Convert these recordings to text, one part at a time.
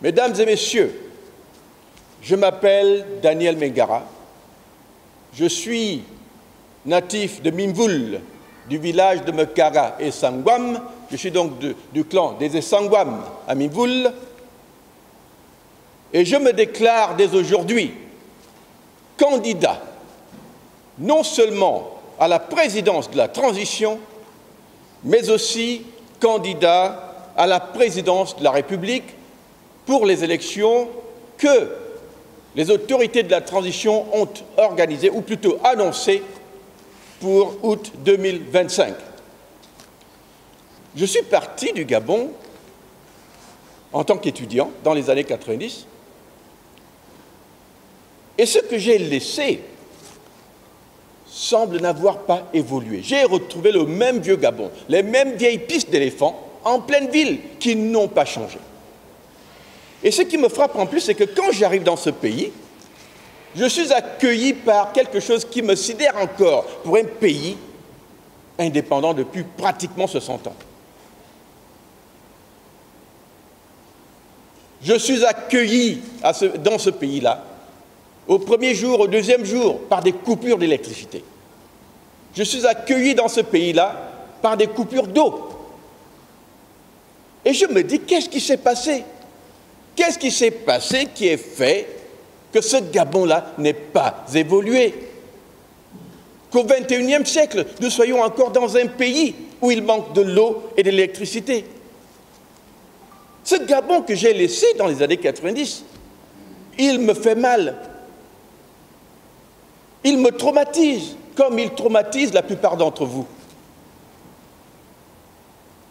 Mesdames et messieurs, je m'appelle Daniel Mengara. Je suis natif de Mimvoul, du village de Mekara et Sangwam. Je suis donc du clan des Sangwam à Mimvoul. Et je me déclare dès aujourd'hui candidat non seulement à la présidence de la transition, mais aussi candidat à la présidence de la République pour les élections que les autorités de la transition ont organisées, ou plutôt annoncées, pour août 2025. Je suis parti du Gabon en tant qu'étudiant dans les années 90, et ce que j'ai laissé semble n'avoir pas évolué. J'ai retrouvé le même vieux Gabon, les mêmes vieilles pistes d'éléphants en pleine ville qui n'ont pas changé. Et ce qui me frappe en plus, c'est que quand j'arrive dans ce pays, je suis accueilli par quelque chose qui me sidère encore pour un pays indépendant depuis pratiquement 60 ans. Je suis accueilli dans ce pays-là, au premier jour, au deuxième jour, par des coupures d'électricité. Je suis accueilli dans ce pays-là par des coupures d'eau. Et je me dis, qu'est-ce qui s'est passé? Qu'est-ce qui s'est passé qui est fait que ce Gabon-là n'ait pas évolué? Qu'au XXIe siècle, nous soyons encore dans un pays où il manque de l'eau et de l'électricité. Ce Gabon que j'ai laissé dans les années 90, il me fait mal. Il me traumatise, comme il traumatise la plupart d'entre vous.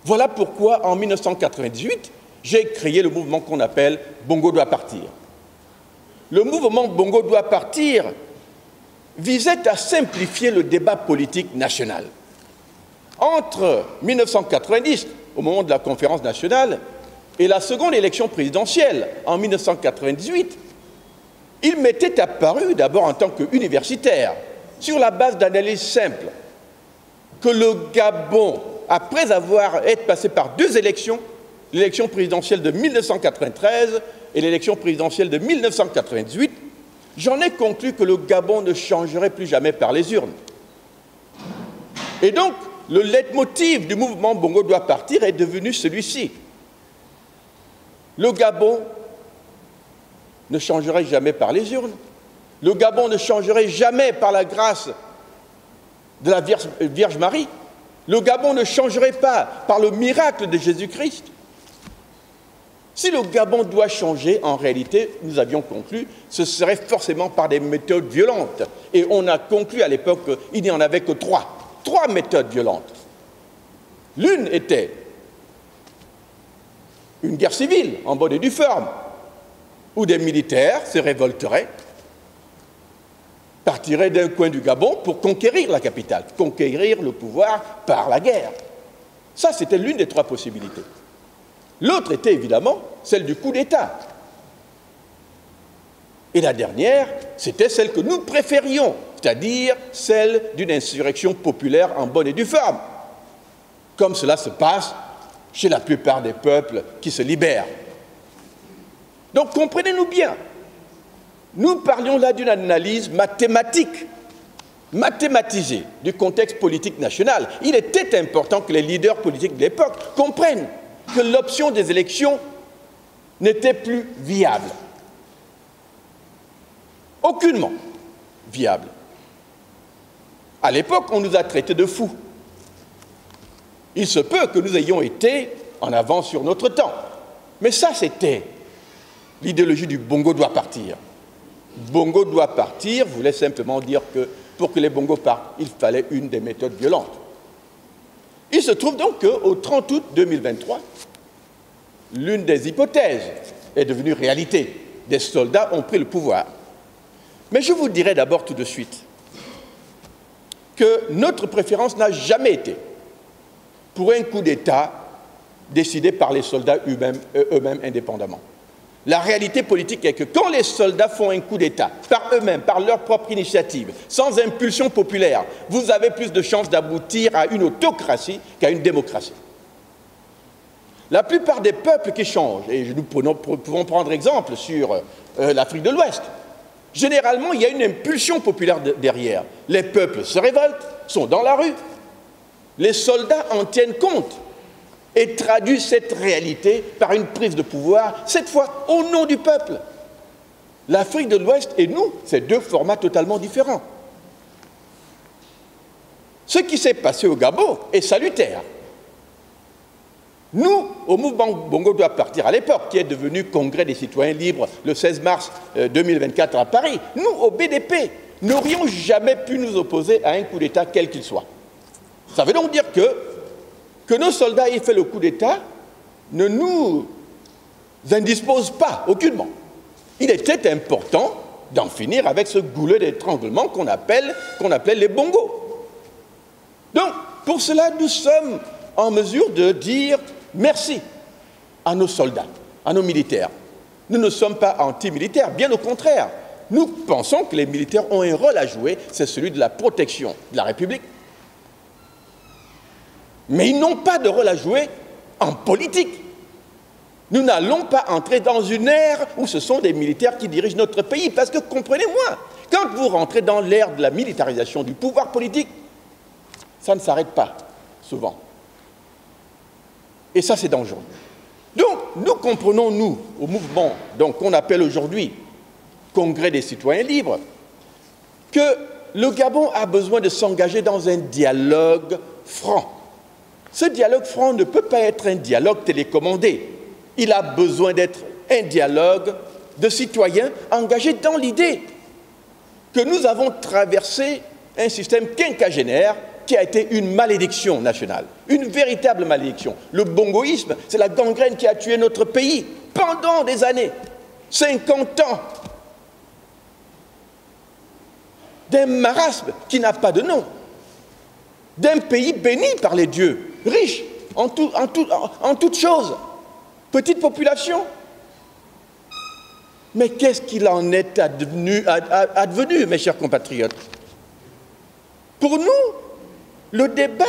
Voilà pourquoi, en 1998, j'ai créé le mouvement qu'on appelle « Bongo doit partir ». Le mouvement « Bongo doit partir » visait à simplifier le débat politique national. Entre 1990, au moment de la conférence nationale, et la seconde élection présidentielle, en 1998, il m'était apparu, d'abord en tant qu'universitaire, sur la base d'analyses simples, que le Gabon, après être passé par deux élections, l'élection présidentielle de 1993 et l'élection présidentielle de 1998, j'en ai conclu que le Gabon ne changerait plus jamais par les urnes. Et donc, le leitmotiv du mouvement Bongo doit partir est devenu celui-ci. Le Gabon ne changerait jamais par les urnes. Le Gabon ne changerait jamais par la grâce de la Vierge Marie. Le Gabon ne changerait pas par le miracle de Jésus-Christ. Si le Gabon doit changer, en réalité, nous avions conclu, ce serait forcément par des méthodes violentes. Et on a conclu à l'époque qu'il n'y en avait que trois méthodes violentes. L'une était une guerre civile en bonne et due forme, où des militaires se révolteraient, partiraient d'un coin du Gabon pour conquérir la capitale, conquérir le pouvoir par la guerre. Ça, c'était l'une des trois possibilités. L'autre était évidemment celle du coup d'État. Et la dernière, c'était celle que nous préférions, c'est-à-dire celle d'une insurrection populaire en bonne et due forme, comme cela se passe chez la plupart des peuples qui se libèrent. Donc comprenez-nous bien, nous parlions là d'une analyse mathématique, mathématisée du contexte politique national. Il était important que les leaders politiques de l'époque comprennent que l'option des élections n'était plus viable. Aucunement viable. À l'époque, on nous a traités de fous. Il se peut que nous ayons été en avance sur notre temps. Mais ça, c'était l'idéologie du Bongo doit partir. Bongo doit partir voulait simplement dire que pour que les bongos partent, il fallait une des méthodes violentes. Il se trouve donc qu'au 30 août 2023, l'une des hypothèses est devenue réalité. Des soldats ont pris le pouvoir. Mais je vous dirai d'abord tout de suite que notre préférence n'a jamais été pour un coup d'État décidé par les soldats eux-mêmes indépendamment. La réalité politique est que quand les soldats font un coup d'État par eux-mêmes, par leur propre initiative, sans impulsion populaire, vous avez plus de chances d'aboutir à une autocratie qu'à une démocratie. La plupart des peuples qui changent, et nous pouvons prendre exemple sur l'Afrique de l'Ouest, généralement, il y a une impulsion populaire derrière. Les peuples se révoltent, sont dans la rue. Les soldats en tiennent compte et traduisent cette réalité par une prise de pouvoir, cette fois au nom du peuple. L'Afrique de l'Ouest et nous, c'est deux formats totalement différents. Ce qui s'est passé au Gabon est salutaire. Nous, au mouvement Bongo doit partir à l'époque, qui est devenu Congrès des citoyens libres le 16 mars 2024 à Paris, nous, au BDP, n'aurions jamais pu nous opposer à un coup d'État quel qu'il soit. Ça veut donc dire que nos soldats aient fait le coup d'État ne nous indispose pas aucunement. Il était important d'en finir avec ce goulot d'étranglement qu'on appelait les bongos. Donc, pour cela, nous sommes en mesure de dire merci à nos soldats, à nos militaires. Nous ne sommes pas anti-militaires, bien au contraire. Nous pensons que les militaires ont un rôle à jouer, c'est celui de la protection de la République. Mais ils n'ont pas de rôle à jouer en politique. Nous n'allons pas entrer dans une ère où ce sont des militaires qui dirigent notre pays, parce que, comprenez-moi, quand vous rentrez dans l'ère de la militarisation du pouvoir politique, ça ne s'arrête pas, souvent. Et ça, c'est dangereux. Donc, nous comprenons, nous, au mouvement qu'on appelle aujourd'hui Congrès des citoyens libres, que le Gabon a besoin de s'engager dans un dialogue franc. Ce dialogue franc ne peut pas être un dialogue télécommandé. Il a besoin d'être un dialogue de citoyens engagés dans l'idée que nous avons traversé un système quinquagénaire qui a été une malédiction nationale, une véritable malédiction. Le bongoïsme, c'est la gangrène qui a tué notre pays pendant des années, 50 ans, d'un marasme qui n'a pas de nom, d'un pays béni par les dieux, riche en toutes choses, petite population. Mais qu'est-ce qu'il en est advenu, mes chers compatriotes? Pour nous, le débat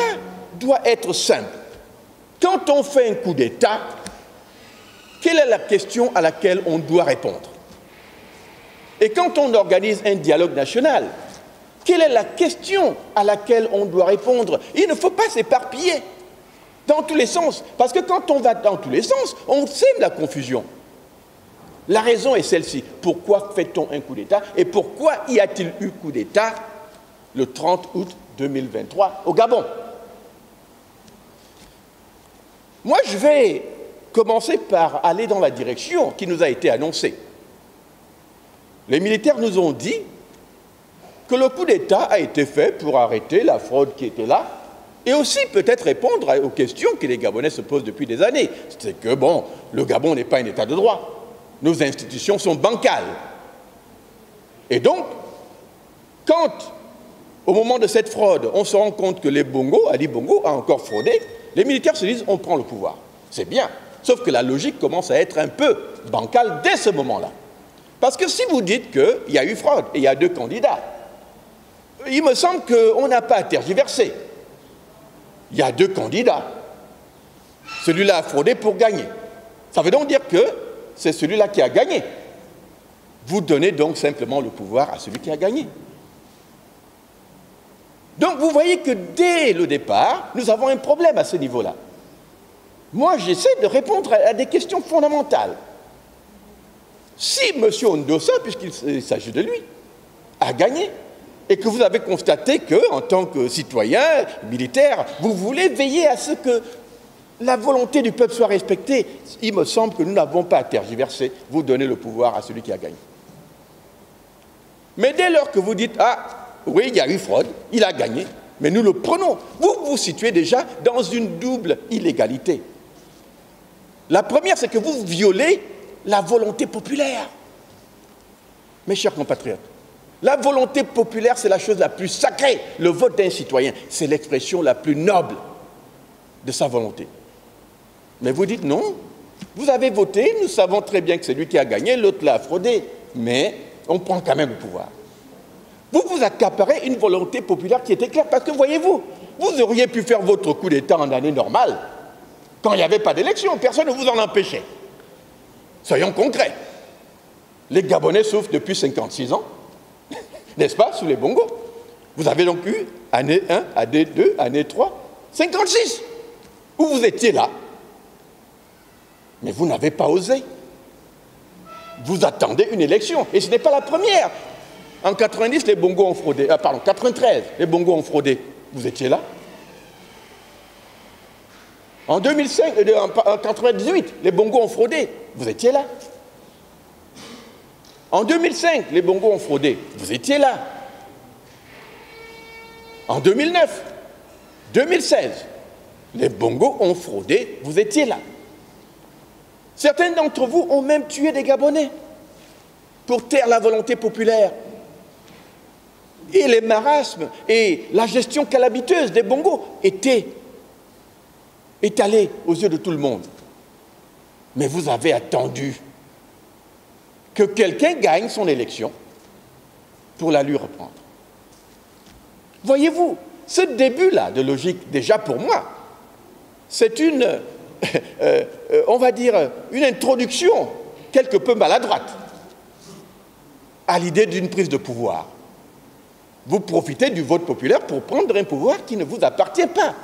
doit être simple. Quand on fait un coup d'État, quelle est la question à laquelle on doit répondre? Et quand on organise un dialogue national, quelle est la question à laquelle on doit répondre? Il ne faut pas s'éparpiller dans tous les sens, parce que quand on va dans tous les sens, on sème la confusion. La raison est celle-ci. Pourquoi fait-on un coup d'État? Et pourquoi y a-t-il eu coup d'État le 30 août 2023 au Gabon? Moi, je vais commencer par aller dans la direction qui nous a été annoncée. Les militaires nous ont dit que le coup d'État a été fait pour arrêter la fraude qui était là et aussi peut-être répondre aux questions que les Gabonais se posent depuis des années. C'est que, bon, le Gabon n'est pas un État de droit. Nos institutions sont bancales. Et donc, quand, au moment de cette fraude, on se rend compte que Ali Bongo a encore fraudé, les militaires se disent on prend le pouvoir. C'est bien. Sauf que la logique commence à être un peu bancale dès ce moment-là. Parce que si vous dites qu'il y a eu fraude et il y a 2 candidats, il me semble qu'on n'a pas à tergiverser. Il y a 2 candidats. Celui-là a fraudé pour gagner. Ça veut donc dire que c'est celui-là qui a gagné. Vous donnez donc simplement le pouvoir à celui qui a gagné. Donc vous voyez que dès le départ, nous avons un problème à ce niveau-là. Moi, j'essaie de répondre à des questions fondamentales. Si M. Ondosa, puisqu'il s'agit de lui, a gagné, et que vous avez constaté qu'en tant que citoyen, militaire, vous voulez veiller à ce que la volonté du peuple soit respectée, il me semble que nous n'avons pas à tergiverser. Vous donnez le pouvoir à celui qui a gagné. Mais dès lors que vous dites « Ah, oui, il y a eu fraude, il a gagné, mais nous le prenons », vous vous situez déjà dans une double illégalité. La première, c'est que vous violez la volonté populaire. Mes chers compatriotes, la volonté populaire, c'est la chose la plus sacrée. Le vote d'un citoyen, c'est l'expression la plus noble de sa volonté. Mais vous dites non, vous avez voté, nous savons très bien que c'est lui qui a gagné, l'autre l'a fraudé, mais on prend quand même le pouvoir. Vous vous accaparez une volonté populaire qui était claire, parce que voyez-vous, vous auriez pu faire votre coup d'État en année normale, Quand il n'y avait pas d'élection, personne ne vous en empêchait. Soyons concrets. Les Gabonais souffrent depuis 56 ans, n'est-ce pas, sous les Bongo. Vous avez donc eu année 1, année 2, année 3, 56, où vous étiez là. Mais vous n'avez pas osé. Vous attendez une élection. Et ce n'est pas la première. En 90, les Bongo ont fraudé. Pardon, 93, les Bongo ont fraudé. Vous étiez là. En 2005, en 98, les Bongo ont fraudé. Vous étiez là. En 2005, les Bongo ont fraudé. Vous étiez là. En 2009, 2016, les Bongo ont fraudé. Vous étiez là. Certains d'entre vous ont même tué des Gabonais pour taire la volonté populaire. Et les marasmes et la gestion calamiteuse des Bongo étaient étalés aux yeux de tout le monde. Mais vous avez attendu que quelqu'un gagne son élection pour la lui reprendre. Voyez-vous, ce début-là de logique, déjà pour moi, c'est une, on va dire, une introduction quelque peu maladroite à l'idée d'une prise de pouvoir. Vous profitez du vote populaire pour prendre un pouvoir qui ne vous appartient pas.